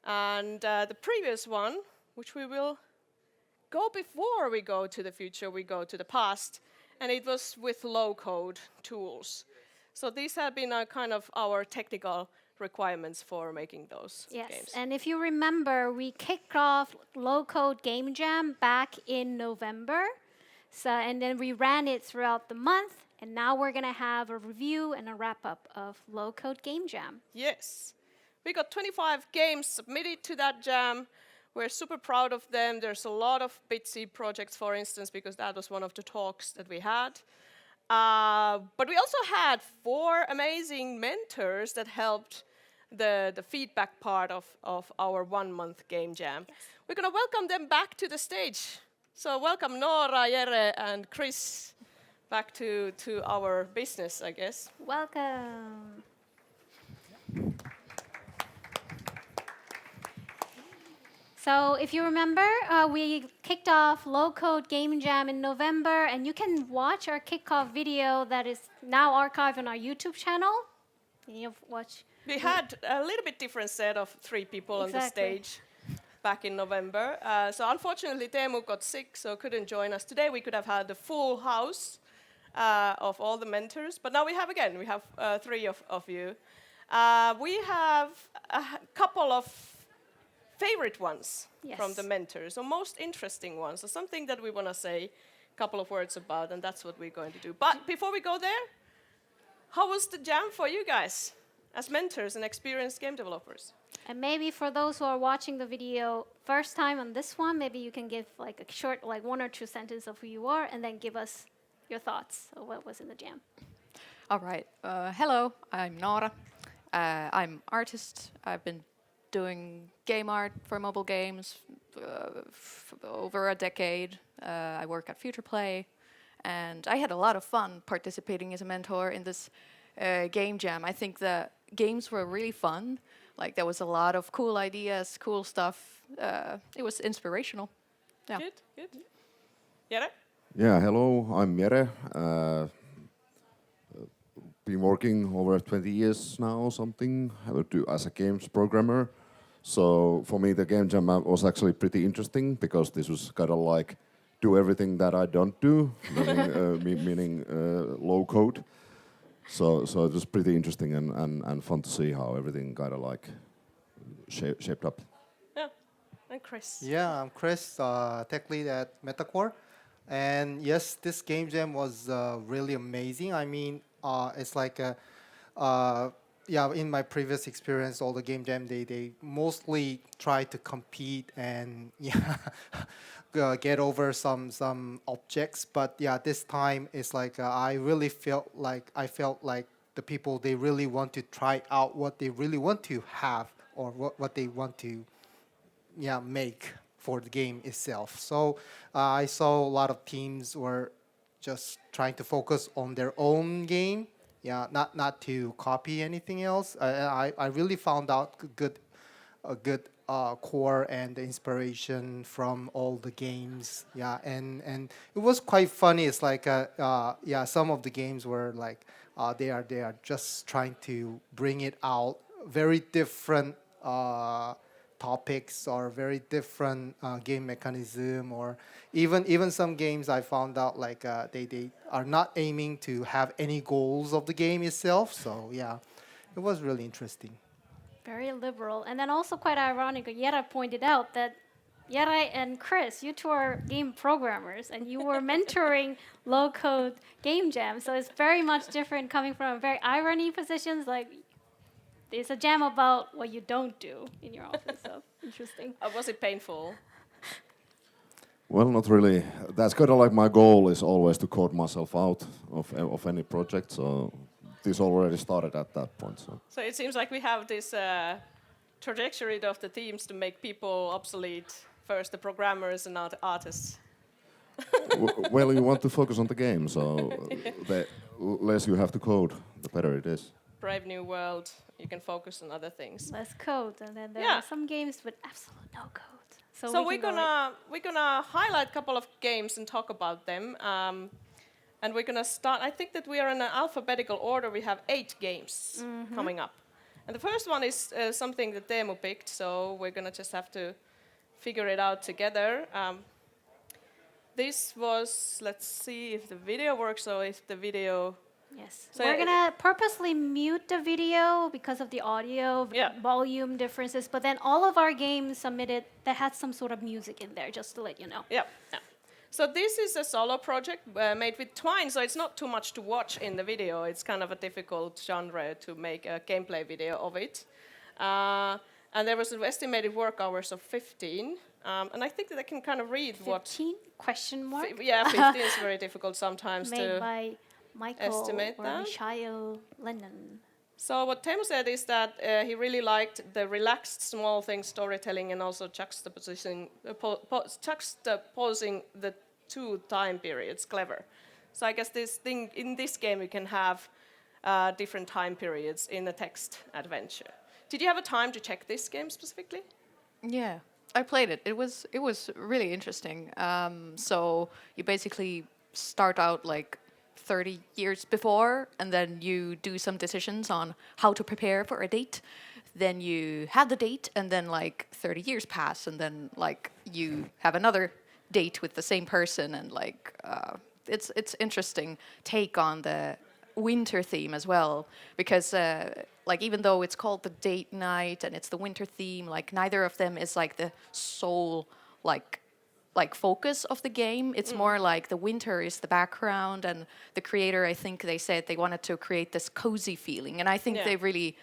And the previous one, which we will go before we go to the future, we go to the past, and it was with low-code tools. So these have been kind of our technical requirements for making those Yes, games. and if you remember, we kicked off low-code game jam back in November. So, and then we ran it throughout the month, and now we're going to have a review and a wrap-up of low-code game jam. Yes. We got 25 games submitted to that jam. We're super proud of them. There's a lot of Bitsy projects, for instance, because that was one of the talks that we had. But we also had 4 amazing mentors that helped the feedback part of our 1-month game jam. Yes. We're going to welcome them back to the stage. So welcome Noora, Jere, and Chris back to our business, I guess. Welcome. So if you remember, we kicked off low-code game jam in November, and you can watch our kickoff video that is now archived on our YouTube channel. Can you watch? We had a little bit different set of 3 people on the stage back in November. So unfortunately, Teemu got sick, so couldn't join us today. We could have had the full house of all the mentors, but now we have 3 of you. We have a couple of favorite ones from the mentors, or most interesting ones, or something that we want to say a couple of words about, and that's what we're going to do. But before we go there, how was the jam for you guys as mentors and experienced game developers? And maybe for those who are watching the video first time on this one, maybe you can give like a short, like 1 or 2 sentences of who you are, and then give us your thoughts of what was in the jam. All right. Hello, I'm Noora. I'm artist. I've been doing game art for mobile games over a decade. I work at Futureplay, and I had a lot of fun participating as a mentor in this game jam. I think the games were really fun. Like there was a lot of cool ideas, cool stuff. It was inspirational. Yeah. Good. Jere? Yeah, hello, I'm Jere. Been working over 20 years now or something as a games programmer. So for me the game jam was actually pretty interesting because this was kind of like do everything that I don't do, meaning low code. So it was pretty interesting and fun to see how everything kind of like shaped up. Yeah, and Chris. Yeah, I'm Chris, tech lead at Metacore. And yes, this game jam was really amazing. I mean, it's like in my previous experience, all the game jam, they mostly try to compete and get over some objects. But yeah, this time it's like I felt like the people, they really want to try out what they really want to have or what they want to make for the game itself. So I saw a lot of teams were just trying to focus on their own game, not to copy anything else. I really found out a good core and inspiration from all the games. And it was quite funny. It's like some of the games were like they are just trying to bring it out very different topics or very different game mechanism, or even some games I found out like they are not aiming to have any goals of the game itself. So yeah, it was really interesting. Very liberal. And then also quite ironic, Jere pointed out that Jere and Chris, you two are game programmers, and you were mentoring low-code game jam. So it's very much different coming from very irony positions, like it's a jam about what you don't do in your office. So interesting. Was it painful? Well, not really. That's kind of like my goal is always to code myself out of any project. So this already started at that point. So it seems like we have this trajectory of the teams to make people obsolete. First the programmers and now the artists. Well, you want to focus on the game, so the less you have to code, the better it is. Brave new world. You can focus on other things. Less code, and then there are some games with absolute no code. So we're gonna highlight a couple of games and talk about them. And we're gonna start. I think that we are in an alphabetical order. We have 8 games coming up, And the first one is something that Teemu picked, so we're going to just have to figure it out together. This was, let's see if the video works or if the video... Yes. So We're going to purposely mute the video because of the audio volume differences, but then all of our games submitted that had some sort of music in there, just to let you know. Yeah. So this is a solo project made with Twine, so it's not too much to watch in the video. It's kind of a difficult genre to make a gameplay video of it. And there was an estimated work hours of 15. And I think that I can kind of read 15? Question mark? 15 is very difficult sometimes Made by Michael estimate or that. Michael Lennon. So what Teemu said is that he really liked the relaxed small thing storytelling and also juxtaposing the two time periods clever. So I guess in this game you can have different time periods in a text adventure. Did you have a time to check this game specifically? Yeah, I played it. It was really interesting. So you basically start out like 30 years before, and then you do some decisions on how to prepare for a date. Then you have the date, and then like 30 years pass, and then like you have another date with the same person, and like it's interesting take on the winter theme as well, because like even though it's called the date night and it's the winter theme, like neither of them is like the sole like focus of the game. It's more like the winter is the background, and the creator, I think they said they wanted to create this cozy feeling, and I think they really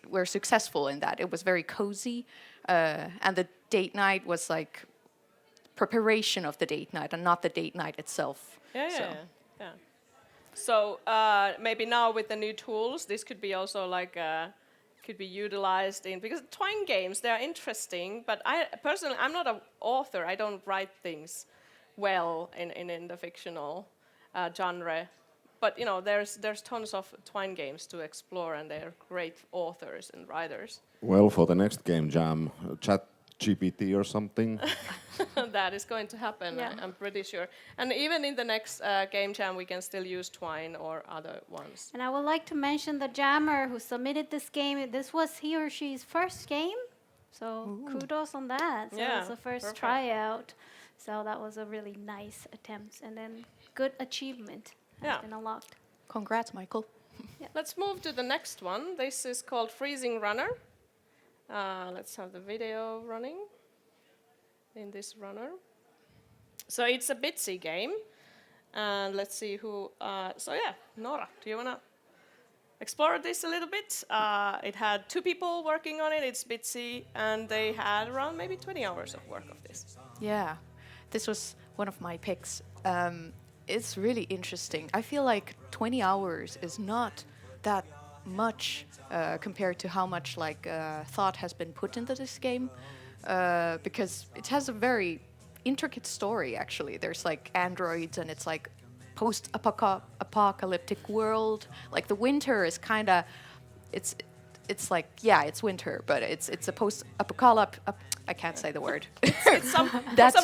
were successful in that. It was very cozy, and the date night was like preparation of the date night and not the date night itself. Yeah. So maybe now with the new tools, this could be also like could be utilized in, because Twine games, they're interesting, but I personally, I'm not an author. I don't write things well in the fictional genre. But you know, there's tons of Twine games to explore, and they're great authors and writers. Well, for the next game jam, chat GPT or something. That is going to happen, Yeah. I'm pretty sure. And even in the next game jam, we can still use Twine or other ones. And I would like to mention the jammer who submitted this game. This was he or she's first game, so kudos on that. So Yeah, it's the first perfect. tryout. So that was a really nice attempt, and then good achievement has been unlocked. Congrats, Michael. Let's move to the next one. This is called Freezing Runner. Let's have the video running in this runner. So it's a bitsy game. And let's see who... Noora, do you want to explore this a little bit? It had 2 people working on it. It's bitsy. And they had around maybe 20 hours of work of this. Yeah, this was one of my picks. It's really interesting. I feel like 20 hours is not that much compared to how much like thought has been put into this game, because it has a very intricate story. Actually, there's like androids, and it's like post-apocalyptic world. Like the winter is kind of, it's like, yeah, it's winter, but it's a post-apocalyptic. I can't say the word. For some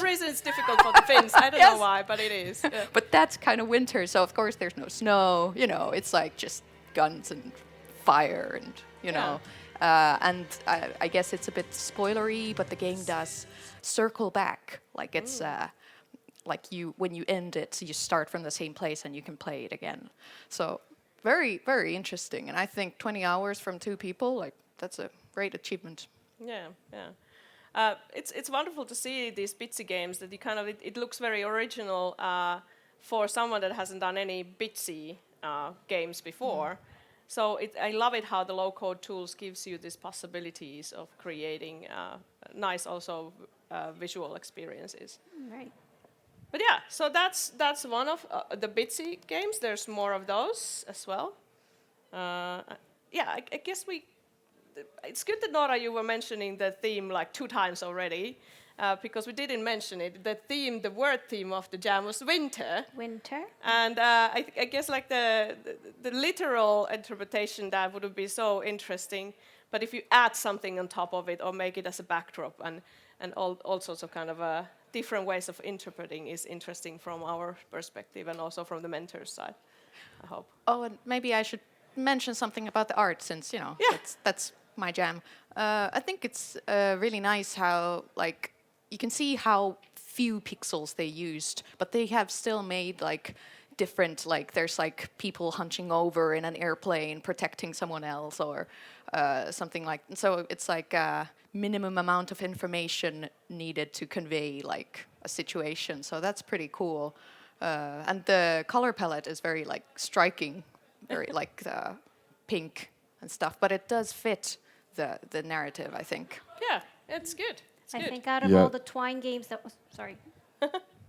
reason, it's difficult for the Finns. I don't know why, but it is. Yeah. But that's kind of winter, so of course there's no snow. You know, it's like just guns and fire, and you know. And I guess it's a bit spoilery, but the game does circle back. Like it's like when you end it, you start from the same place and you can play it again. So very, very interesting. And I think 20 hours from 2 people, like that's a great achievement. Yeah. It's wonderful to see these bitsy games that you kind of it looks very original for someone that hasn't done any bitsy games before. So I love it how the low-code tools gives you these possibilities of creating nice also visual experiences. Right. But yeah, so that's one of the bitsy games. There's more of those as well. I guess it's good that, Noora, you were mentioning the theme like 2 times already, because we didn't mention it. The word theme of the jam was winter. Winter. And I guess like the literal interpretation, that wouldn't be so interesting. But if you add something on top of it or make it as a backdrop and all sorts of kind of different ways of interpreting is interesting from our perspective and also from the mentor's side, I hope. Oh, and maybe I should mention something about the art since, that's my jam. I think it's really nice how, like, you can see how few pixels they used, but they have still made, like, different, like, there's, like, people hunching over in an airplane, protecting someone else, or something like, so it's like a minimum amount of information needed to convey, like, a situation, so that's pretty cool. And the color palette is very, like, striking, very, like, pink and stuff, but it does fit the narrative, I think. Yeah, it's good. It's I good. think out of all the Twine games that was sorry.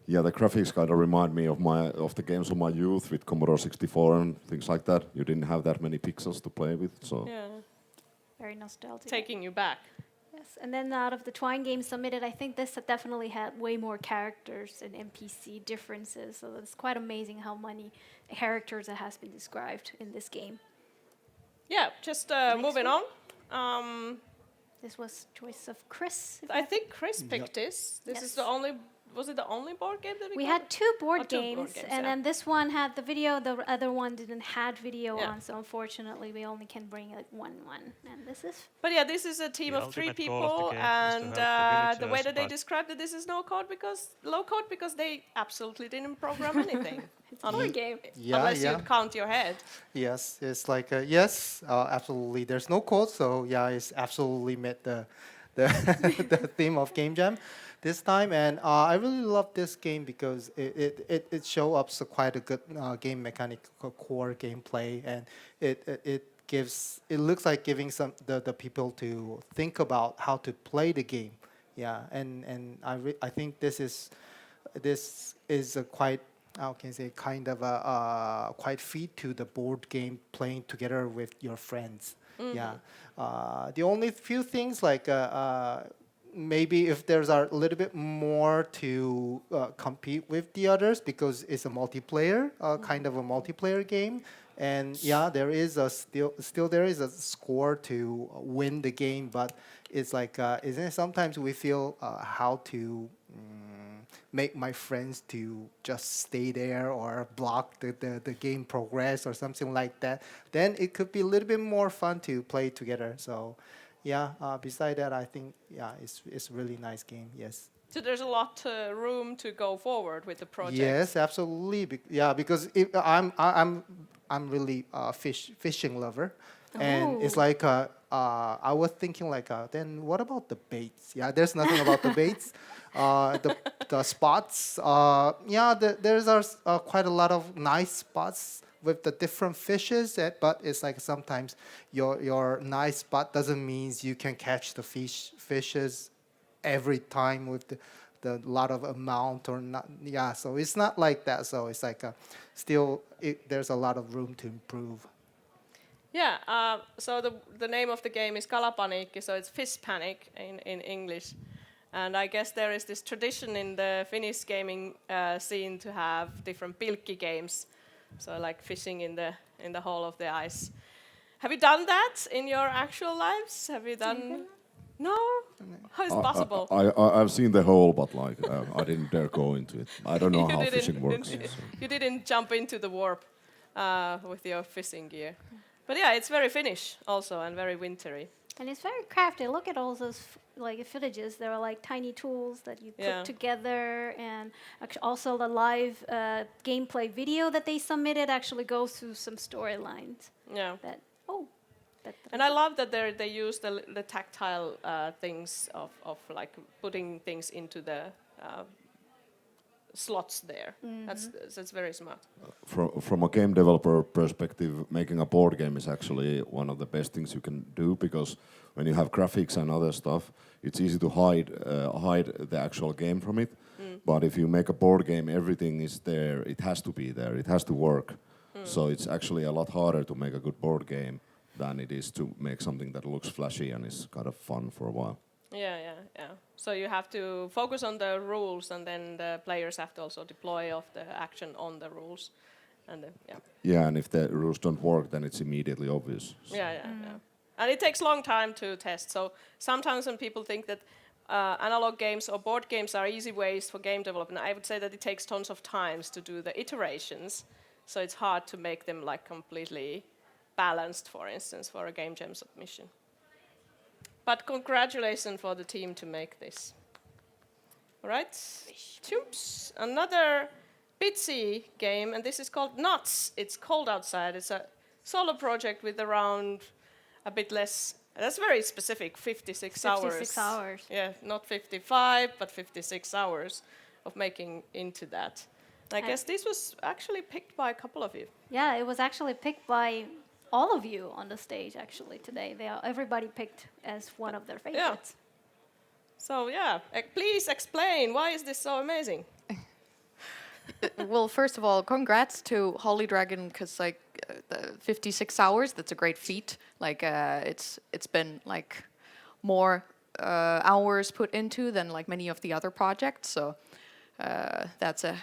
Yeah, the graphics kind of remind me of the games of my youth with Commodore 64 and things like that. You didn't have that many pixels to play with, so. Yeah. Very nostalgic. Taking you back. Yes, and then out of the Twine games submitted, I think this definitely had way more characters and NPC differences. So it's quite amazing how many characters that has been described in this game. Yeah, just moving on. This was choice of Chris. I think Chris picked this. This is the only. Was it the only board game that we got? had two board two games, board games, and yeah. then this one had the video. The other one didn't had video Yeah. on, so unfortunately we only can bring like one. And this is But yeah, this is a team The of 3 ultimate goal of the people, game is to and help the the way villagers, that they but- described it, this is low code because they absolutely didn't program anything. it's a board game. Yeah, Unless yeah. you count your head. Yes, it's like yes, absolutely. There's no code, so yeah, it's absolutely met the the theme of Game Jam this time, and I really love this game because it show up so quite a good game mechanic core gameplay, and it looks like giving some the people to think about how to play the game. Yeah, and I think this is a quite, how can I say, kind of a quite feat to the board game playing together with your friends. Yeah, the only few things like maybe if there's a little bit more to compete with the others because it's a multiplayer, kind of a multiplayer game. And yeah, there is a still there is a score to win the game, but it's like isn't it sometimes we feel how to make my friends to just stay there or block the game progress or something like that, then it could be a little bit more fun to play together. So yeah, beside that, I think it's a really nice game. Yes. So there's a lot room to go forward with the project. Yes, absolutely. Because I'm really fishing lover, and it's like I was thinking like then what about the baits? Yeah, there's nothing about the baits. The spots. There's quite a lot of nice spots with the different fishes, but it's like sometimes your nice spot doesn't mean you can catch the fishes every time with the lot of amount or not. Yeah, so it's not like that. So it's like there's a lot of room to improve. Yeah, so the name of the game is Kalapaniikki, so it's fish panic in English. And I guess there is this tradition in the Finnish gaming scene to have different pilkki games, so like fishing in the hole of the ice. Have you done that in your actual lives? Have you done? No? How is it possible? I've seen the hole, but like I didn't dare go into it. I don't know You how didn't- fishing works. didn't- so. You didn't jump into the warp with your fishing gear. But yeah, it's very Finnish also and very wintry. And it's very crafty. Look at all those like footages. There are like tiny tools that you Yeah. put together, and also the live gameplay video that they submitted actually goes through some storylines. Yeah. And I love that they use the tactile things of like putting things into the slots there. That's very smart. From a game developer perspective, making a board game is actually one of the best things you can do, because when you have graphics and other stuff, it's easy to hide the actual game from it. But if you make a board game, everything is there. It has to be there. It has to work. So it's actually a lot harder to make a good board game than it is to make something that looks flashy and is kind of fun for a while. Yeah. So you have to focus on the rules, and then the players have to also deploy of the action on the rules, and Yeah, and if the rules don't work, then it's immediately obvious. So. Yeah. And it takes long time to test. So sometimes when people think that analog games or board games are easy ways for game development, I would say that it takes tons of times to do the iterations. So it's hard to make them like completely balanced, for instance, for a game jam submission. But congratulations for the team to make this. All right, Choops, another Bitsy game, and this is called Nuts. It's cold outside. It's a solo project with around a bit less. That's very specific, 56 hours. 56 hours. Yeah, not 55, but 56 hours of making into that. I guess this was actually picked by a couple of you. Yeah, it was actually picked by all of you on the stage actually today. Everybody picked as one of their favorites. So yeah, please explain, why is this so amazing? Well, first of all, congrats to Holy Dragon, because like the 56 hours, that's a great feat. Like it's been like more hours put into than like many of the other projects. So that's a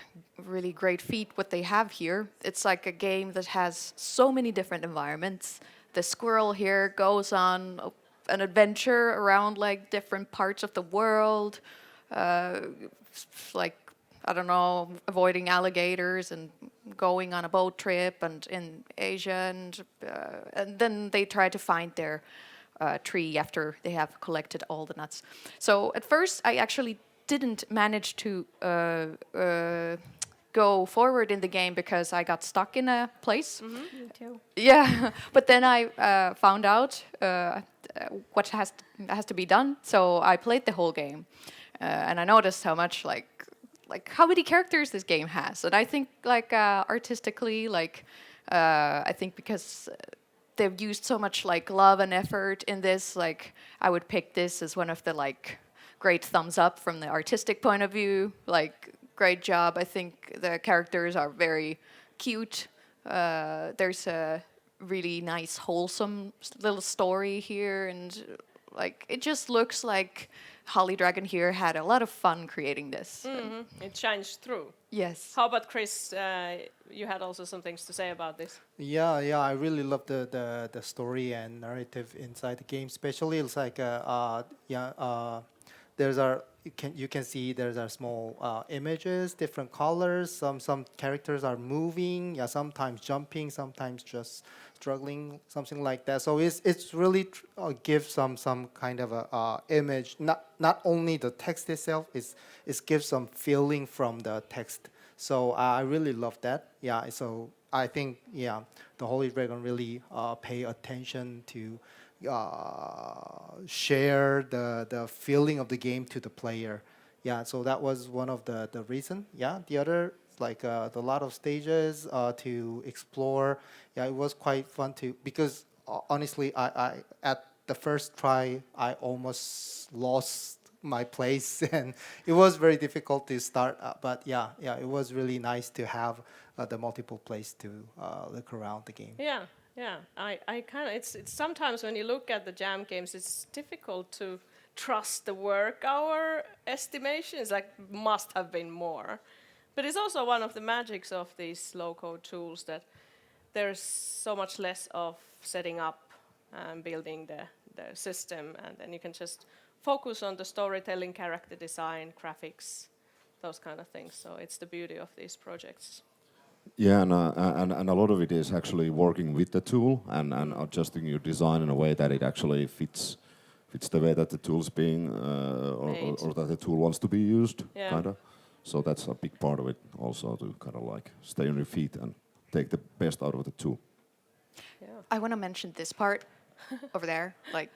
really great feat what they have here. It's like a game that has so many different environments. The squirrel here goes on an adventure around like different parts of the world, like I don't know, avoiding alligators and going on a boat trip and in Asia, and then they try to find their tree after they have collected all the nuts. So at first I actually didn't manage to go forward in the game because I got stuck in a place. Me too. Yeah, but then I found out what has to be done. So I played the whole game, and I noticed how much like how many characters this game has. And I think like artistically, like I think because they've used so much like love and effort in this, like I would pick this as one of the like great thumbs up from the artistic point of view. Like great job. I think the characters are very cute. There's a really nice, wholesome little story here, and like it just looks like Holly Dragon here had a lot of fun creating this. It shines through. Yes. How about Chris? You had also some things to say about this. Yeah, I really love the story and narrative inside the game. Especially, it's like you can see there's small images, different colors. Some characters are moving. Yeah, sometimes jumping, sometimes just struggling, something like that. So it's really gives some kind of a image. Not only the text itself, it gives some feeling from the text. So I really love that. Yeah. So I think the Holy Dragon really pay attention to share the feeling of the game to the player. Yeah, so that was one of the reason. Yeah, the other like the lot of stages to explore. Yeah, it was quite fun to because honestly, I at the first try I almost lost my place and it was very difficult to start. But yeah, it was really nice to have the multiple place to look around the game. Yeah, I kind of, it's sometimes when you look at the jam games, it's difficult to trust the work hour estimations, like must have been more. But it's also one of the magics of these low-code tools that there's so much less of setting up and building the system, and then you can just focus on the storytelling, character design, graphics, those kind of things. So it's the beauty of these projects. Yeah, and a lot of it is actually working with the tool and adjusting your design in a way that it actually fits the way that the tool's being or that the tool wants to be used, kind of. So that's a big part of it also, to kind of like stay on your feet and take the best out of the tool. Yeah. I want to mention this part over there. Like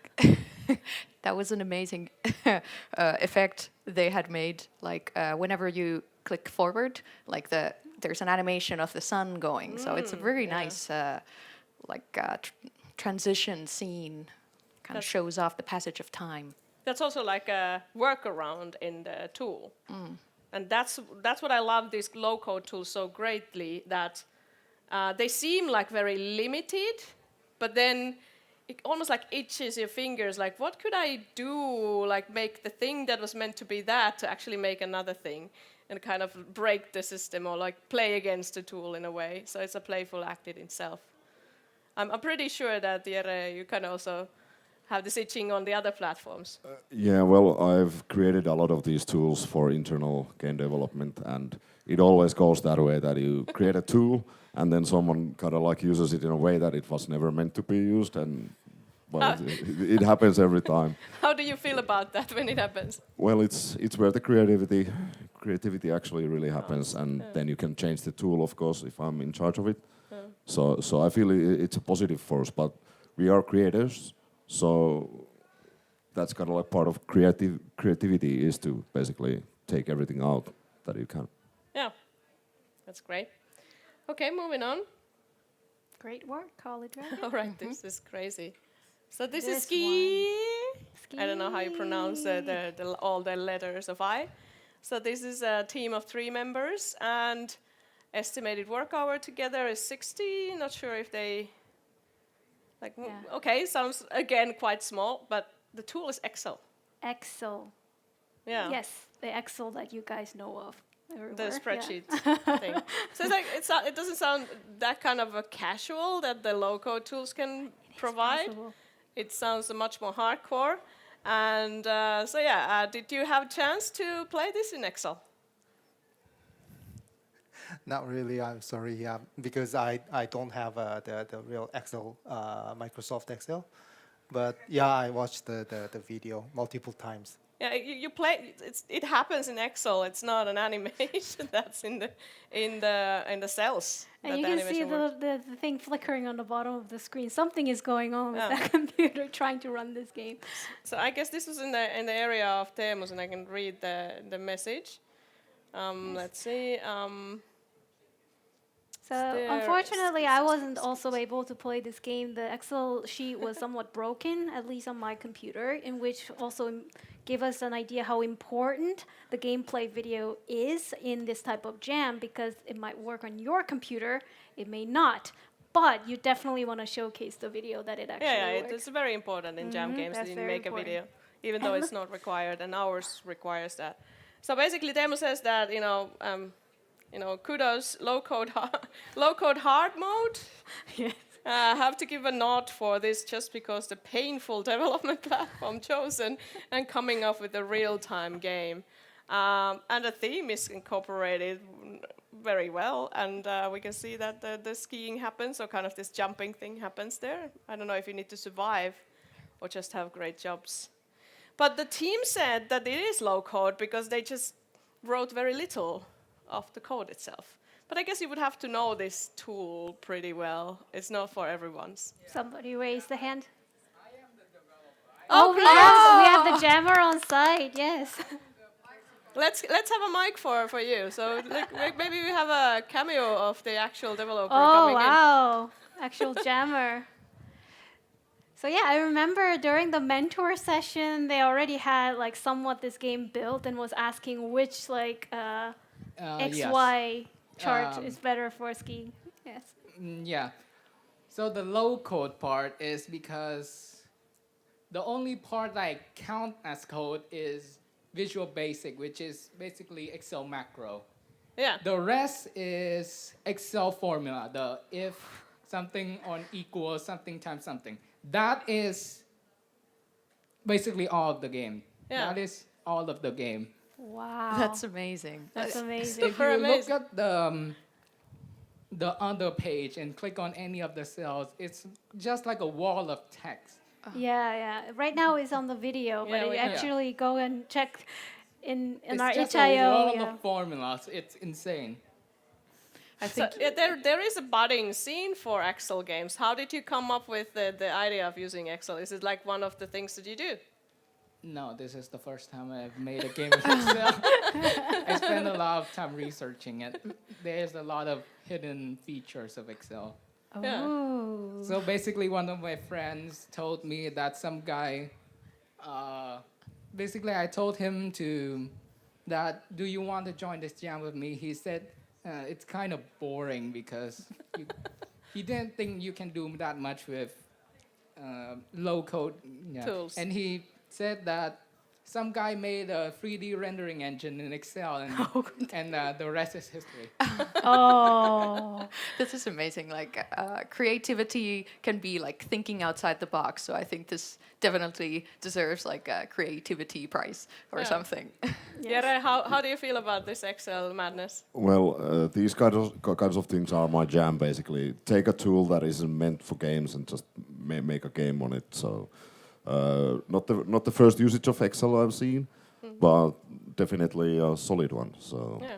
that was an amazing effect they had made. Like whenever you click forward, like there's an animation of the sun going. So it's a very nice transition scene. Kind of shows off the passage of time. That's also like a workaround in the tool. And that's what I love these low-code tools so greatly, that they seem like very limited, but then it almost like itches your fingers, like what could I do, like make the thing that was meant to be that to actually make another thing, and kind of break the system or like play against the tool in a way. So it's a playful act in itself. I'm pretty sure that Jere, you can also have this itching on the other platforms? Yeah, well, I've created a lot of these tools for internal game development, and it always goes that way that you create a tool, and then someone kind of like uses it in a way that it was never meant to be used, and well, it happens every time. How do you feel about that when it happens? Well, it's where the creativity actually really happens, and then you can change the tool, of course, if I'm in charge of it. So I feel it's a positive force, but we are creators, so that's kind of like part of creativity is to basically take everything out that you can. Yeah, that's great. Okay, moving on. Great work, College Dragon. All right, this is crazy. So this is This Skiii. I don't know how you pronounce all the letters of I. So this is a team of 3 members, and estimated work hour together is 60. Not sure if they okay, sounds again quite small, but the tool is Excel. Excel. Yeah. Yes, the Excel that you guys know of. Everywhere. The spreadsheet thing. So it's like it doesn't sound that kind of a casual that the low-code tools can provide. Possible. It sounds much more hardcore. And did you have a chance to play this in Excel? Not really, I'm sorry, yeah, because I don't have the real Excel, Microsoft Excel. But yeah, I watched the video multiple times. Yeah, you play. It happens in Excel. It's not an animation that's in the cells. And you can see the thing flickering on the bottom of the screen. Something is going on with that computer trying to run this game. So I guess this was in the area of Teemu's, and I can read the message. Let's see. So unfortunately, I wasn't also able to play this game. The Excel sheet was somewhat broken, at least on my computer, in which also gave us an idea how important the gameplay video is in this type of jam, because it might work on your computer, it may not. But you definitely want to showcase the video that it actually works. It's very important in jam games that you make a video, even though it's not required, and ours requires that. So basically, Teemu says that kudos, low code hard mode. Yes. Have to give a nod for this just because the painful development platform chosen and coming up with a real-time game. And the theme is incorporated very well, and we can see that the skiing happens, or kind of this jumping thing happens there. I don't know if you need to survive or just have great jobs. But the team said that it is low code because they just wrote very little of the code itself. But I guess you would have to know this tool pretty well. It's not for everyone's. Somebody raised a hand. I am the developer. Oh, we have the jammer on site, yes. Let's have a mic for you. So maybe we have a cameo of the actual developer Oh, coming in. wow. Actual jammer. So yeah, I remember during the mentor session, they already had like somewhat this game built and was asking which XY chart is better for skiing. Yes. Yeah. So the low code part is because the only part I count as code is Visual Basic, which is basically Excel macro. Yeah. The rest is Excel formula. The if something on equals something times something. That is basically all of the game. Yeah. That is all of the game. Wow. That's amazing. That's amazing. If you look at the other page and click on any of the cells, it's just like a wall of text. Yeah. Right now it's on the video, but if you actually go and check in our It's just itch.io. a wall of formulas. It's insane. I think there is a budding scene for Excel games. How did you come up with the idea of using Excel? Is it like one of the things that you do? No, this is the first time I've made a game with Excel. I spent a lot of time researching it. There's a lot of hidden features of Excel. Yeah. Ooh. So basically, one of my friends told me that some guy, basically I told him do you want to join this jam with me? He said, it's kind of boring because he didn't think you can do that much with low code tools. And he said that some guy made a 3D rendering engine in Excel, and the rest is history. Oh. This is amazing. Like creativity can be like thinking outside the box. So I think this definitely deserves like a creativity prize or Yeah. something. Jere, how do you feel about this Excel madness? Well, these kinds of things are my jam. Basically, take a tool that isn't meant for games and just make a game on it. So, not the first usage of Excel I've seen, but definitely a solid one. So, Yeah.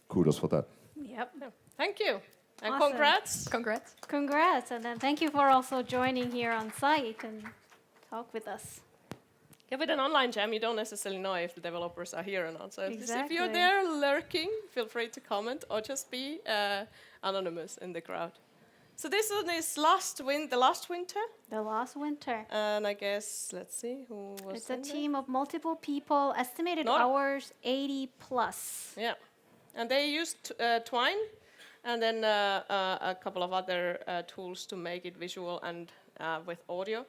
kudos for that. Yep. Thank you. And Awesome. congrats. Congrats. Congrats, and then thank you for also joining here on site and talk with us. Yeah, with an online jam, you don't necessarily know if the developers are here or not. So if Exactly. you're there lurking, feel free to comment or just be anonymous in the crowd. So this one is the last winter, The last winter. and I guess let's see who was. It's a in there. team of multiple people, estimated Noora. hours 80 plus. Yeah, and they used Twine, and then a couple of other tools to make it visual and with audio.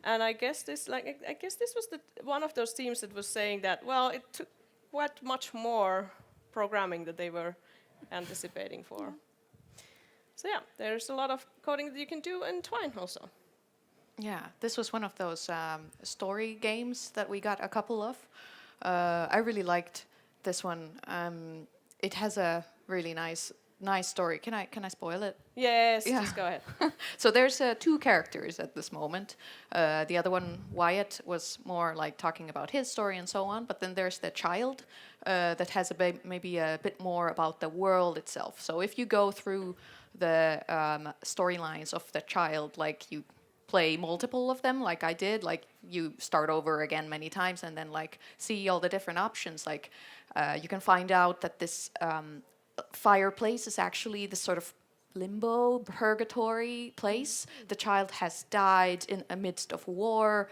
And I guess this was one of those teams that was saying that it took quite much more programming that they were anticipating for. So yeah, there's a lot of coding that you can do in Twine also. Yeah, this was one of those story games that we got a couple of. I really liked this one. It has a really nice story. Can I spoil it? Yes, Yeah. just go ahead. So there's two characters at this moment. The other one, Wyatt, was more like talking about his story and so on. But then there's the child that has maybe a bit more about the world itself. So if you go through the storylines of the child, like you play multiple of them, like I did, like you start over again many times and then like see all the different options. Like you can find out that this fireplace is actually this sort of limbo, purgatory place. The child has died in amidst of war,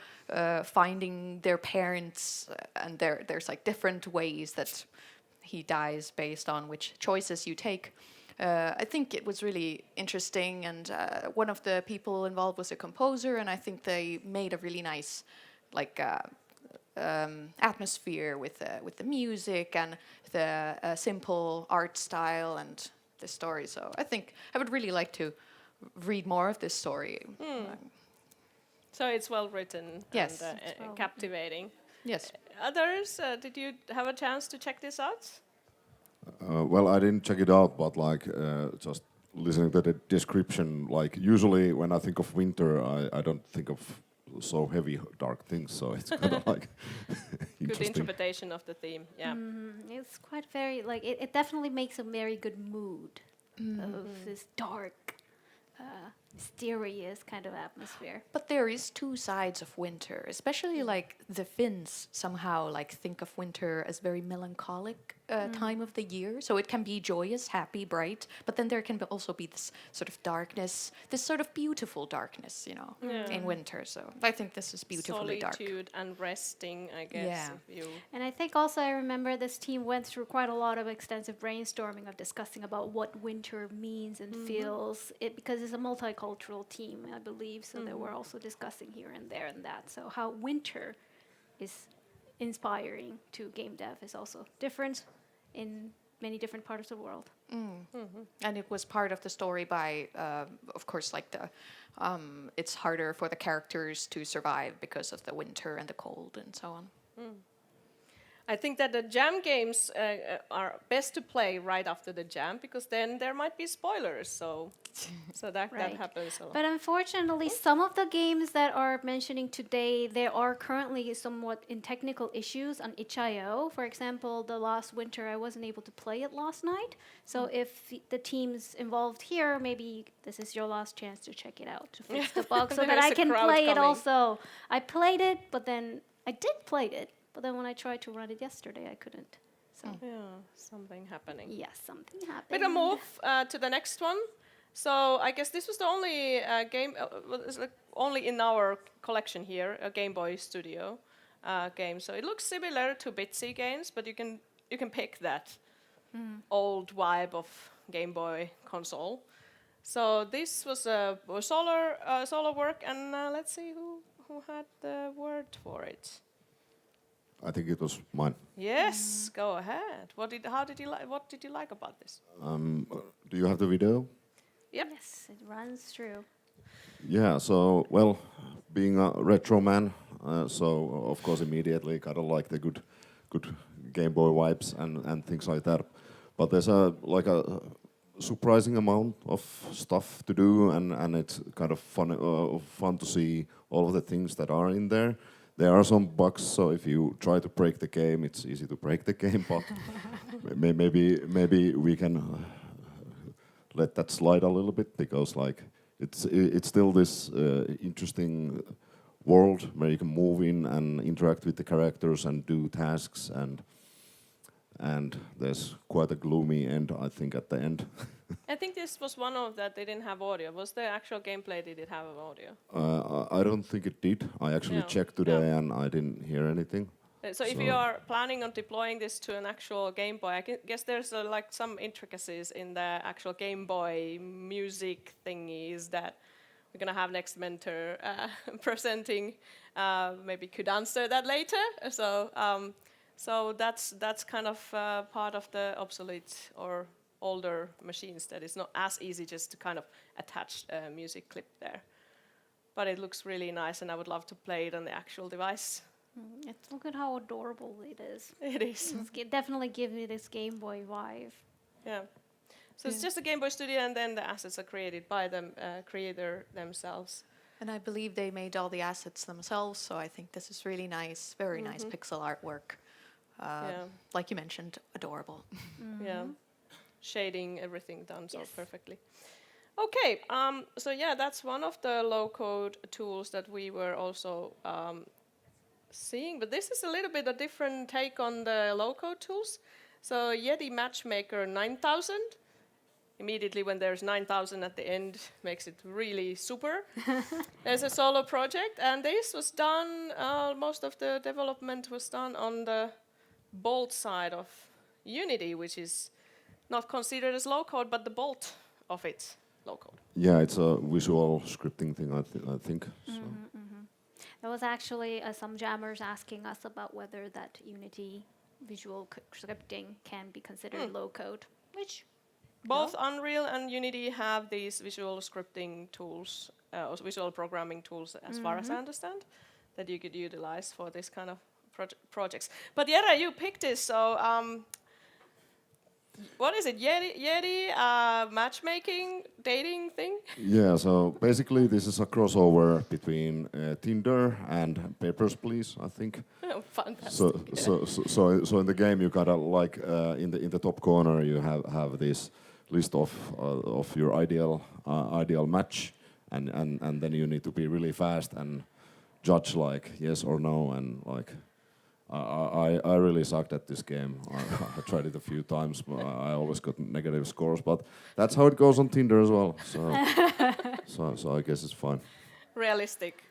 finding their parents, and there's like different ways that he dies based on which choices you take. I think it was really interesting, and one of the people involved was a composer, and I think they made a really nice, like, atmosphere with the music and the simple art style and the story. So I think I would really like to read more of this story. So it's well written Yes. and It's well captivating. Yes. Others, did you have a chance to check this out? Well, I didn't check it out, but like just listening to the description, like usually when I think of winter, I don't think of so heavy, dark things. So it's kind of like Good interesting. interpretation of the theme. Yeah. It's quite very, like, it definitely makes a very good mood of this dark, mysterious kind of atmosphere. But there is two sides of winter, especially like the Finns somehow like think of winter as very melancholic time of the year. So it can be joyous, happy, bright, but then there can also be this sort of darkness, this sort of beautiful darkness, you know, in winter. So I think this is beautifully dark. Solitude and resting, I guess. Yeah. If you And I think also I remember this team went through quite a lot of extensive brainstorming of discussing about what winter means and feels. Because it's a multicultural team, I believe. So they were also discussing here and there and that. So how winter is inspiring to game dev is also different in many different parts of the world. And it was part of the story by, of course, like it's harder for the characters to survive because of the winter and the cold and so on. I think that the jam games are best to play right after the jam because then there might be spoilers. So that Right. happens a lot. But unfortunately, some of the games that are mentioning today, they are currently somewhat in technical issues on itch.io. For example, the last winter, I wasn't able to play it last night. So if the teams involved here, maybe this is your last chance to check it out, to fix the bug, so that There's I a can crowd play it coming. also. I played it, but then I did play it. But then when I tried to run it yesterday, I couldn't. So, Yeah, something happening. yes, something happened. We're gonna move to the next one. So I guess this was the only game, it's like only in our collection here, a Game Boy Studio game. So it looks similar to Bitsy games, but you can pick that old vibe of Game Boy console. So this was a solo work, and let's see who had the word for it. I think it was mine. Yes, go ahead. What did you like about this? Do you have the video? Yep. Yes, it runs through. Yeah, so, well, being a retro man, so of course immediately kind of like the good Game Boy vibes and things like that. But there's a surprising amount of stuff to do, and it's kind of fun to see all of the things that are in there. There are some bugs, so if you try to break the game, it's easy to break the game, but maybe we can let that slide a little bit, because like it's still this interesting world where you can move in and interact with the characters and do tasks, and there's quite a gloomy end, I think, at the end. I think this was one of that they didn't have audio. Was the actual gameplay, did it have audio? I don't think it did. I actually checked today and I didn't hear anything. So if you are planning on deploying this to an actual Game Boy, I guess there's like some intricacies in the actual Game Boy music thingies that we're gonna have next mentor presenting. Maybe could answer that later. So that's kind of part of the obsolete or older machines that it's not as easy just to kind of attach a music clip there. But it looks really nice, and I would love to play it on the actual device. Look at how adorable it is. It is. Definitely give me this Game Boy vibe. Yeah. So it's just a Game Boy Studio, and then the assets are created by the creator themselves. And I believe they made all the assets themselves, so I think this is really nice, very nice pixel artwork. Like you mentioned, adorable. Yeah. Shading, everything done so perfectly. Okay, so yeah, that's one of the low-code tools that we were also seeing, but this is a little bit a different take on the low-code tools. So Yeti Matchmaker 9000, immediately when there's 9000 at the end, makes it really super. There's a solo project, and this was done, most of the development was done on the Bolt side of Unity, which is not considered as low-code, but the Bolt of it. Low-code. Yeah, it's a visual scripting thing, I think. So. There was actually some jammers asking us about whether that Unity visual scripting can be considered low-code, which both Unreal and Unity have these visual scripting tools, or visual programming tools, as far as I understand, that you could utilize for this kind of projects. But Jere, you picked this, so what is it? Yeti matchmaking dating thing? Yeah, so basically this is a crossover between Tinder and Papers, Please, I think. Oh, fantastic. So in the game you gotta like in the top corner you have this list of your ideal match, and then you need to be really fast and judge like yes or no, and like. I really sucked at this game. I tried it a few times, but I always got negative scores. But that's how it goes on Tinder as well. So I guess it's fine. Realistic.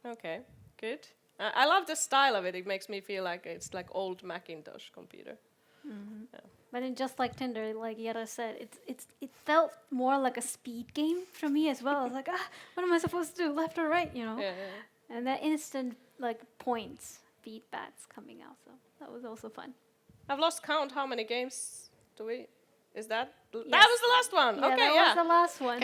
Okay, good. I love the style of it. It makes me feel like it's like old Macintosh computer. Yeah. But in just like Tinder, like Jere said, it felt more like a speed game for me as well. I was like, what am I supposed to do, left or right, you know? Yeah. And that instant like points. Feedbacks coming out, so that was also fun. I've lost count. How many games do we? Is that Yes. that was the last one? Yeah, Okay, that was the last one.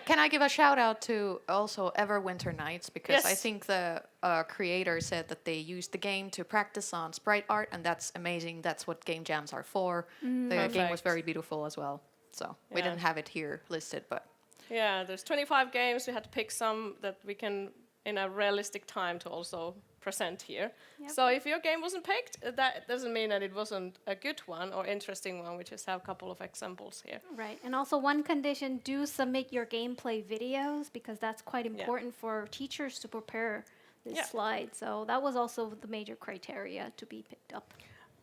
Can I give a shout out to also Everwinter Nights, because I Yes. think the creator said that they used the game to practice on sprite art, and that's amazing. That's what game jams are for. The game was Perfect. very beautiful as well. So we didn't have it here listed, but Yeah, there's 25 games. We had to pick some that we can, in a realistic time, to also present here. Yep. So if your game wasn't picked, that doesn't mean that it wasn't a good one or interesting one. We just have a couple of examples here. Right, and also one condition: do submit your gameplay videos, because that's quite important for teachers to prepare this slide. So that was also the major criteria to be picked up.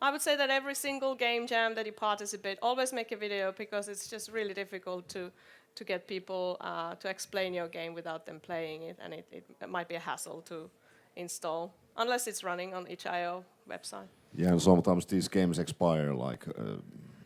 I would say that every single game jam that you participate, always make a video, because it's just really difficult to get people to explain your game without them playing it, and it might be a hassle to install, unless it's running on itch.io website. Yeah, and sometimes these games expire like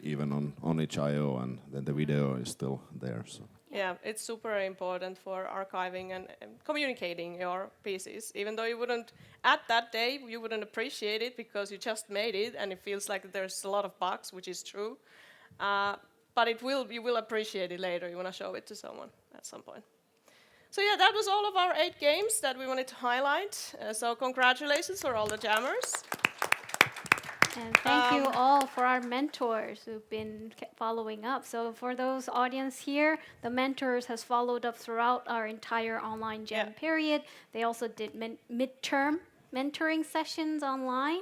even on itch.io, and then the video is still there. So. Yeah, it's super important for archiving and communicating your pieces. Even though you wouldn't, at that day, you wouldn't appreciate it because you just made it and it feels like there's a lot of bugs, which is true. But you will appreciate it later. You want to show it to someone at some point. So yeah, that was all of our 8 games that we wanted to highlight. So congratulations for all the jammers. And thank you all for our mentors who've been following up. So for those audience here, the mentors has followed up throughout our entire online jam period. They also did midterm mentoring sessions online,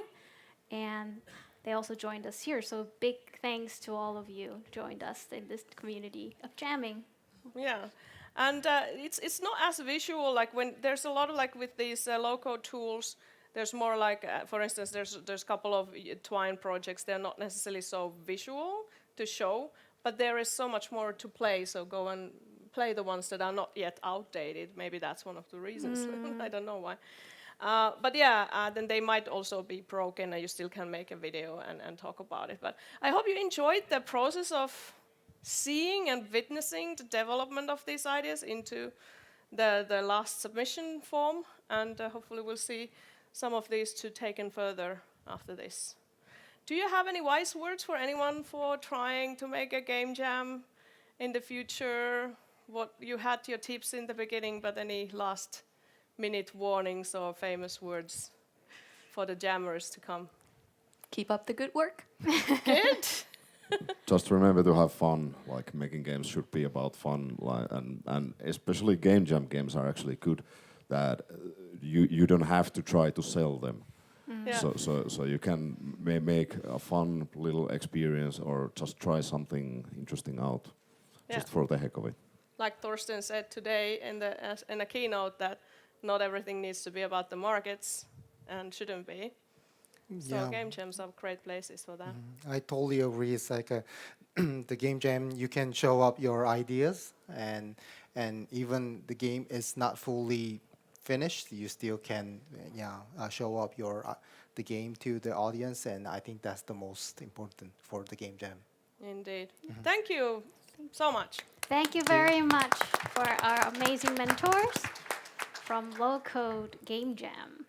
and they also joined us here. So big thanks to all of you who joined us in this community of jamming. Yeah. And it's not as visual, like when there's a lot of like with these low-code tools, there's more like, for instance, there's a couple of Twine projects. They're not necessarily so visual to show, but there is so much more to play. So go and play the ones that are not yet outdated. Maybe that's one of the reasons. I don't know why. But yeah, then they might also be broken and you still can make a video and talk about it. But I hope you enjoyed the process of seeing and witnessing the development of these ideas into the last submission form. And hopefully we'll see some of these to taken further after this. Do you have any wise words for anyone for trying to make a game jam in the future? What you had your tips in the beginning, but any last minute warnings or famous words for the jammers to come? Keep up the good work. Good. Just remember to have fun. Like making games should be about fun, and especially game jam games are actually good. That you don't have to try to sell them. Yeah. So you can make a fun little experience or just try something interesting out, just for the heck of it. Like Thorsten said today in a keynote, that not everything needs to be about the markets and shouldn't be. So game jams are great places for that. I totally agree. It's like the game jam, you can show up your ideas, and even the game is not fully finished, you still can show up the game to the audience, and I think that's the most important for the game jam. Indeed. Thank you so much. Thank you very much for our amazing mentors from Low Code Game Jam.